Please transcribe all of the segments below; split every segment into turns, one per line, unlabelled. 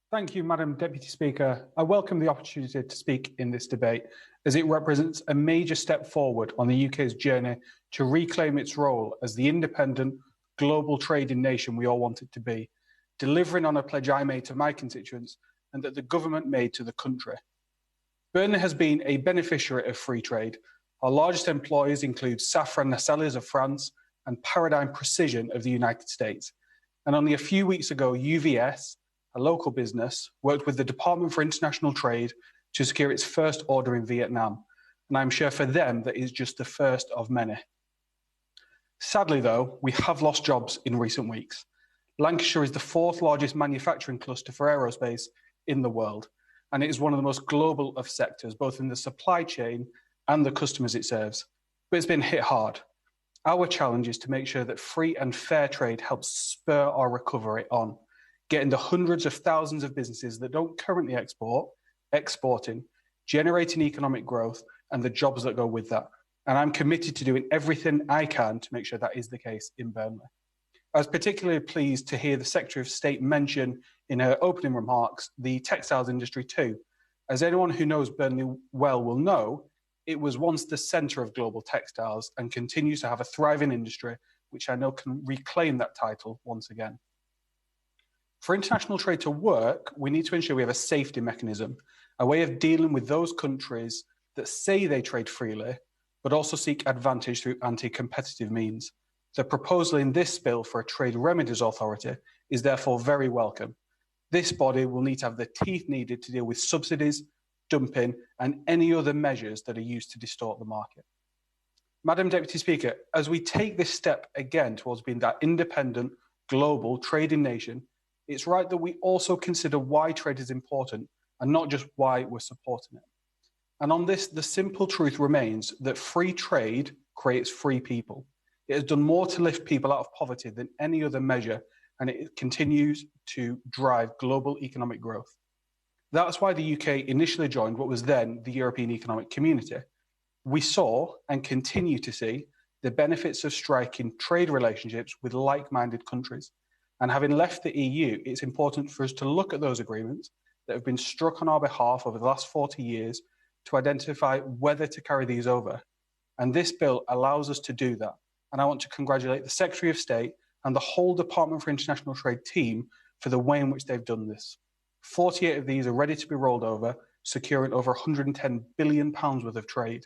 Thank you, Madam Deputy Speaker. I welcome the opportunity to speak in this debate as it represents a major step forward on the UK's journey to reclaim its role as the independent, global trading nation we all want it to be, delivering on a pledge I made to my constituents and that the government made to the country. Burnley has been a beneficiary of free trade. Our largest employers include Safran Nacelles of France and Paradigm Precision of the United States. And only a few weeks ago, UVS, a local business, worked with the Department for International Trade to secure its first order in Vietnam. And I'm sure for them that is just the first of many. Sadly, though, we have lost jobs in recent weeks. Lancashire is the fourth largest manufacturing cluster for aerospace in the world, and it is one of the most global of sectors, both in the supply chain and the customers it serves. But it's been hit hard. Our challenge is to make sure that free and fair trade helps spur our recovery on, getting the hundreds of thousands of businesses that don't currently export, exporting, generating economic growth, and the jobs that go with that. And I'm committed to doing everything I can to make sure that is the case in Burnley. I was particularly pleased to hear the Secretary of State mention in her opening remarks the textiles industry too. As anyone who knows Burnley well will know, it was once the centre of global textiles and continues to have a thriving industry, which I know can reclaim that title once again. For international trade to work, we need to ensure we have a safety mechanism, a way of dealing with those countries that say they trade freely, but also seek advantage through anti-competitive means. The proposal in this bill for a trade remedies authority is therefore very welcome. This body will need to have the teeth needed to deal with subsidies, dumping, and any other measures that are used to distort the market. Madam Deputy Speaker, as we take this step again towards being that independent, global trading nation, it's right that we also consider why trade is important and not just why we're supporting it. And on this, the simple truth remains that free trade creates free people. It has done more to lift people out of poverty than any other measure, and it continues to drive global economic growth. That's why the UK initially joined what was then the European Economic Community. We saw and continue to see the benefits of striking trade relationships with like-minded countries. And having left the EU, it's important for us to look at those agreements that have been struck on our behalf over the last 40 years to identify whether to carry these over. And this bill allows us to do that. And I want to congratulate the Secretary of State and the whole Department for International Trade team for the way in which they've done this. 48 of these are ready to be rolled over, securing over £110 billion worth of trade.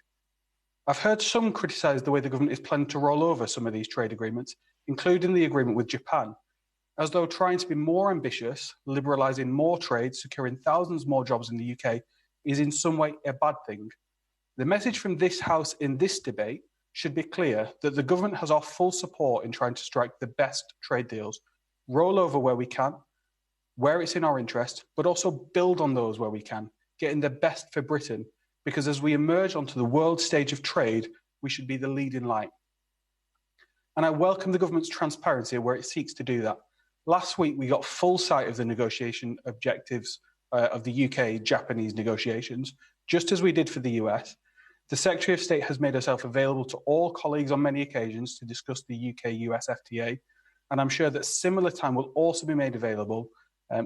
I've heard some criticise the way the government is planning to roll over some of these trade agreements, including the agreement with Japan, as though trying to be more ambitious, liberalising more trade, securing thousands more jobs in the UK is in some way a bad thing. The message from this House in this debate should be clear that the government has our full support in trying to strike the best trade deals, roll over where we can, where it's in our interest, but also build on those where we can, getting the best for Britain, because as we emerge onto the world stage of trade, we should be the leading light. And I welcome the government's transparency where it seeks to do that. Last week, we got full sight of the negotiation objectives of the UK-Japanese negotiations, just as we did for the US. The Secretary of State has made herself available to all colleagues on many occasions to discuss the UK-US FTA, and I'm sure that similar time will also be made available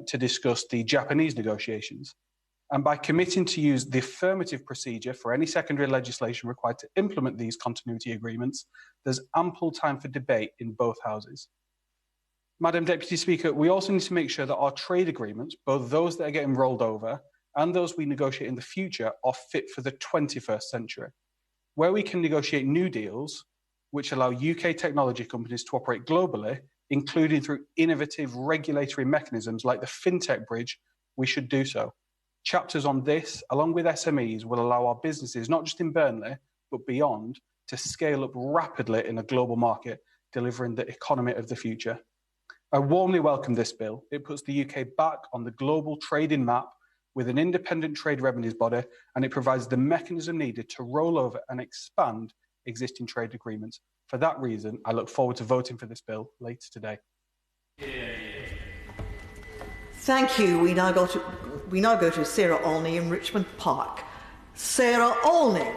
to discuss the Japanese negotiations. And by committing to use the affirmative procedure for any secondary legislation required to implement these continuity agreements, there's ample time for debate in both houses. Madam Deputy Speaker, we also need to make sure that our trade agreements, both those that are getting rolled over and those we negotiate in the future, are fit for the 21st century. Where we can negotiate new deals, which allow UK technology companies to operate globally, including through innovative regulatory mechanisms like the FinTech Bridge, we should do so. Chapters on this, along with SMEs, will allow our businesses, not just in Burnley, but beyond, to scale up rapidly in a global market, delivering the economy of the future. I warmly welcome this bill. It puts the UK back on the global trading map with an independent trade remedies body, and it provides the mechanism needed to roll over and expand existing trade agreements. For that reason, I look forward to voting for this bill later today.
Thank you. We now go to Sarah Olney in Richmond Park. Sarah Olney.